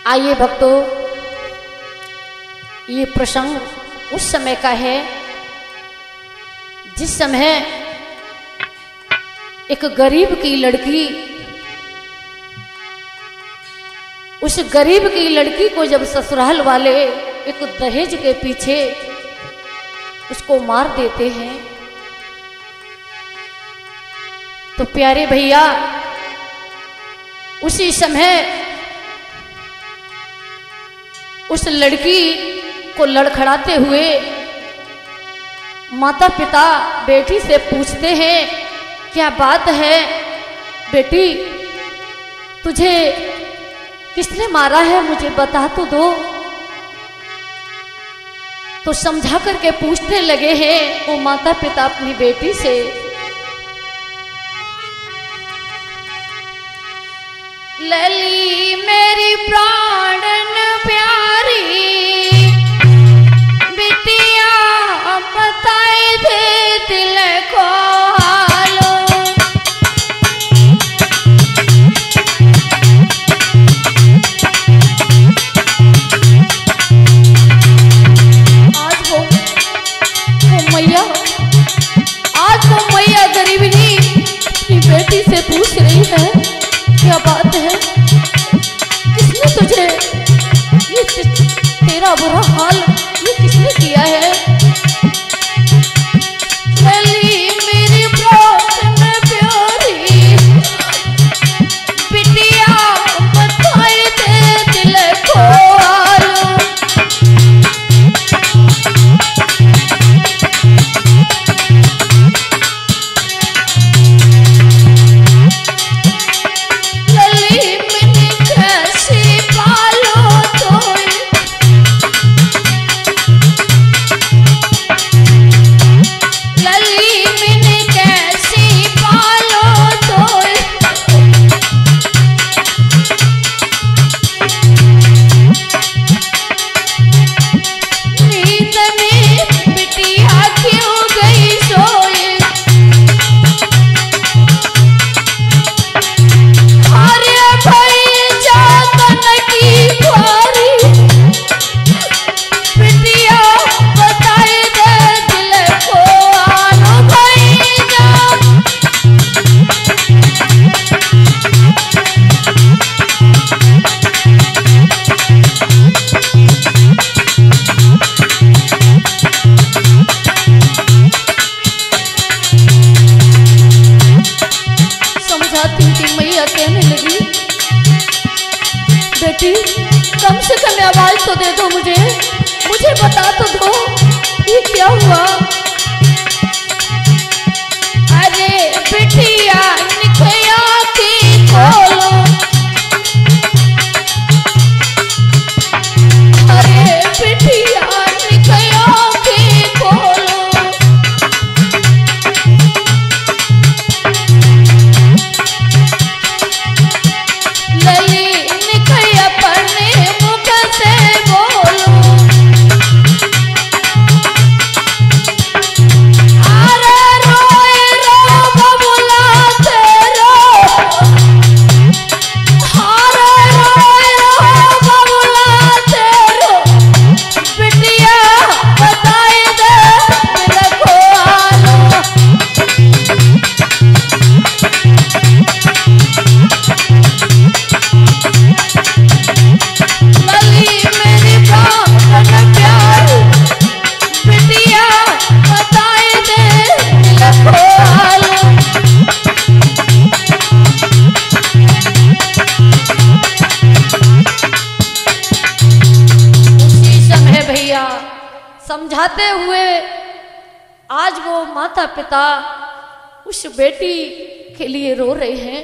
आइए भक्तों, ये प्रसंग उस समय का है जिस समय एक गरीब की लड़की, उस गरीब की लड़की को जब ससुराल वाले एक दहेज के पीछे उसको मार देते हैं, तो प्यारे भैया उसी समय उस लड़की को लड़खड़ाते हुए माता पिता बेटी से पूछते हैं, क्या बात है बेटी, तुझे किसने मारा है, मुझे बता तो दो। तो समझा करके पूछने लगे हैं वो माता पिता अपनी बेटी से, लली मेरी प्राणन प्यारी बिटिया बताए दे दिल को हालो। आज वो मैया गरीबनी अपनी बेटी से पूछ रही है, क्या बात है, किसने तुझे ये तेरा बुरा हाल ये किसने किया है। मेरी प्राण प्यारी बिटिया बताए दे दिल को हाल। कम से कम आवाज तो दे दो, मुझे बता तो दो ये क्या हुआ। अरे बिटिया निकया की खोलो, अरे बिटिया निकया की खोलो। लली समझाते हुए आज वो माता पिता उस बेटी के लिए रो रहे हैं।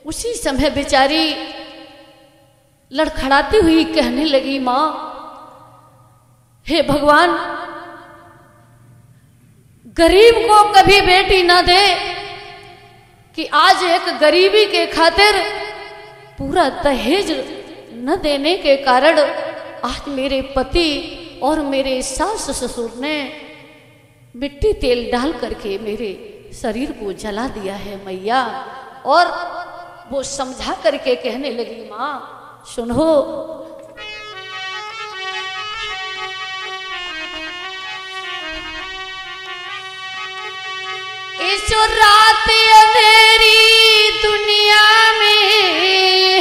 उसी समय बेचारी लड़खड़ाती हुई कहने लगी, माँ हे भगवान, गरीब को कभी बेटी ना दे कि आज एक गरीबी के खातिर पूरा दहेज न देने के कारण आज मेरे पति और मेरे सास ससुर ने मिट्टी तेल डाल करके मेरे शरीर को जला दिया है मैया। और वो समझा करके कहने लगी, माँ सुनो। इस रात अंधेरी दुनिया में,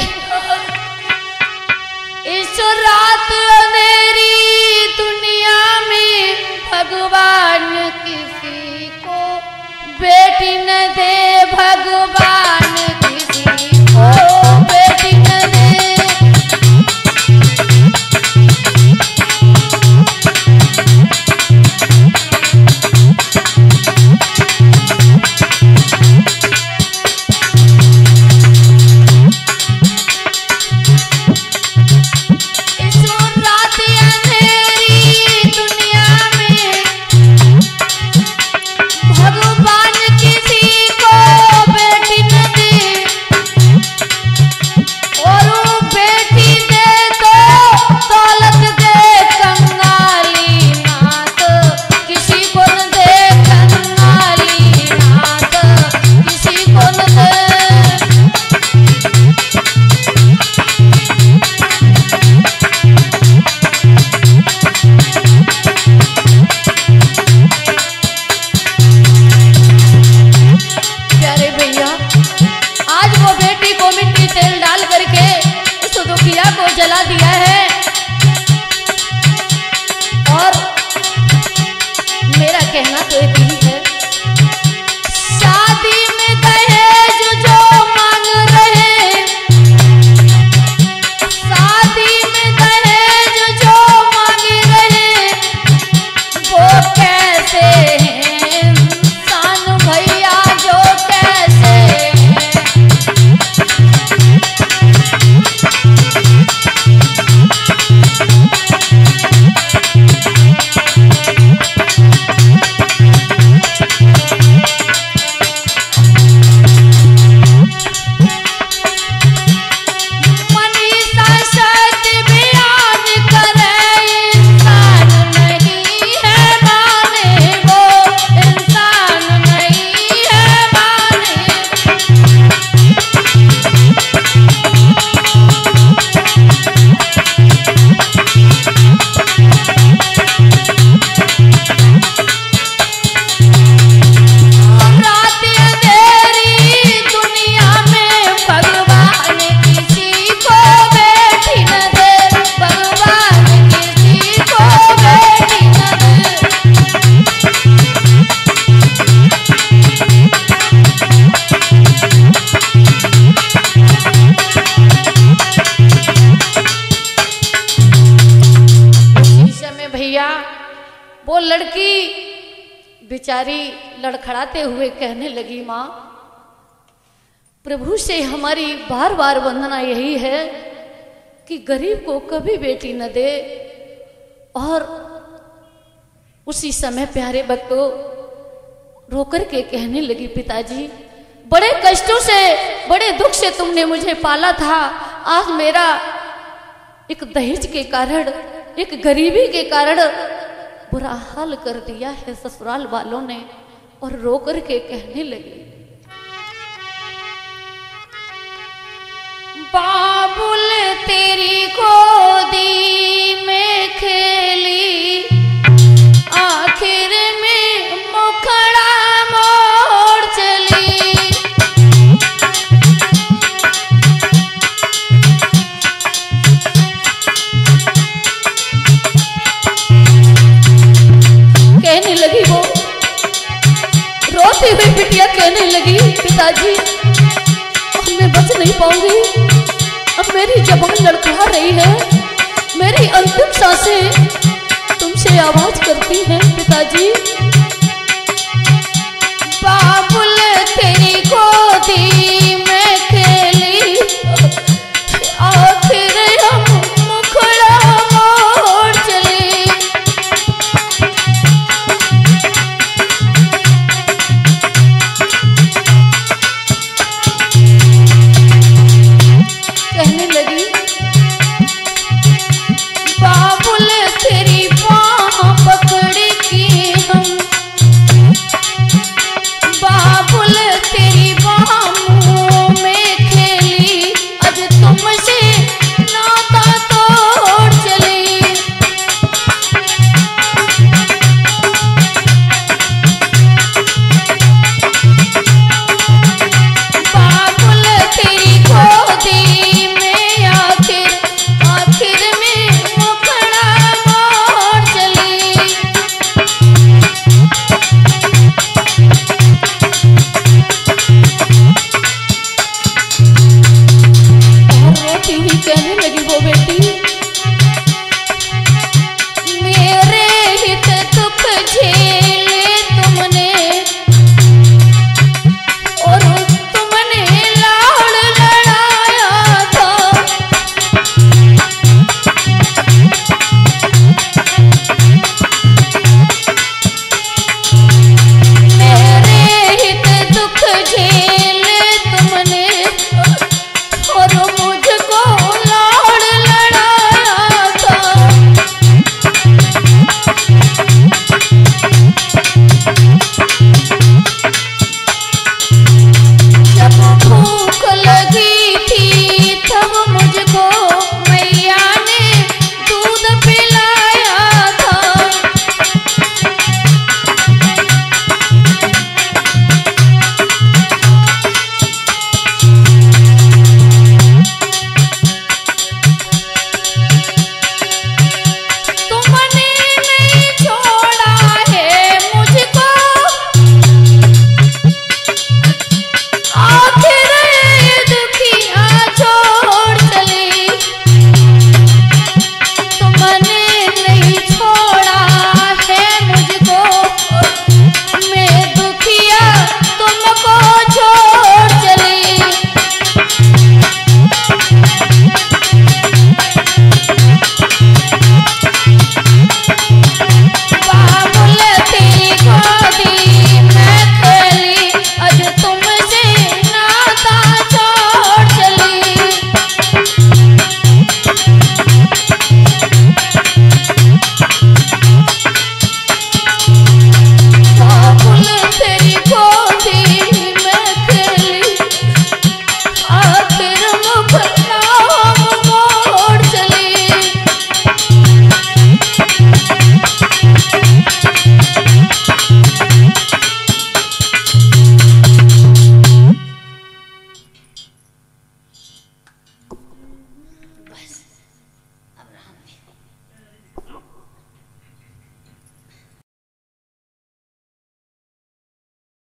इस रात अंधेरी दुनिया में भगवान किसी को बेटी न दे, भगवान किसी को बेटी न दे। जला दिया है और मेरा कहना तो एक ही है, शादी में दहेज जो मांग रहे, शादी में दहेज जो मांग रहे, वो कैसे हैं इंसान भैया, जो कैसे हैं। वो लड़की बेचारी लड़खड़ाते हुए कहने लगी, माँ प्रभु से हमारी बार बार वंदना यही है कि गरीब को कभी बेटी न दे। और उसी समय प्यारे भक्तों रोकर के कहने लगी, पिताजी बड़े कष्टों से बड़े दुख से तुमने मुझे पाला था, आज मेरा एक दहेज के कारण, एक गरीबी के कारण बुरा हाल कर दिया है ससुराल वालों ने। और रो कर के कहने लगी, बाबुल तेरी गोदी में खेली, आखिर में मुखड़ा मोड़ चली। कहने लगी वो, रोती हुई बिटिया कहने लगी, पिताजी अब मैं बच नहीं पाऊंगी, अब मेरी जबान लड़खड़ा रही है, मेरी अंतिम सांसें तुमसे आवाज करती हैं पिताजी। बाबुल तेरी गोदी